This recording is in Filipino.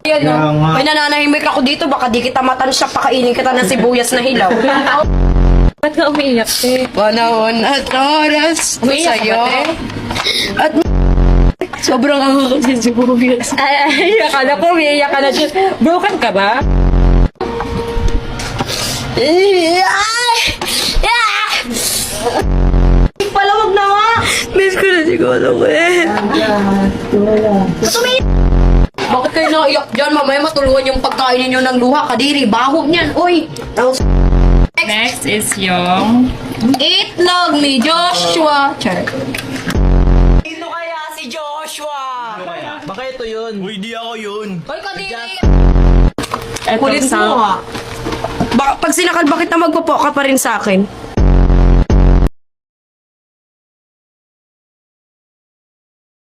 Yan o. May nananahimik ako dito. Baka di kita matansya. Pakainin kita ng sibuyas na hilaw. Ba't ka umiiyak, te? Panahon at oras ko Umiiyak ka sa'yo. ba, te? At sobrang ako kasi sibuyas. Ay, akala ko umiiyak ka na dyan. Broken ka ba? Palawag na nga. Miss ko na siguro ko eh. Bakit kayo naiyak dyan? Mamaya matuluan yung pagkain ninyo ng luha. Kadiri, baho niyan. Uy! Next is yung... Itlog ni Joshua. Char. Sino kaya si Joshua? Baka ito yun. Uy, di ako yun. Hoy, Kadiri! Eto, Kulit mo ah. Pag sinakal, bakit na magpapoka pa rin sa akin?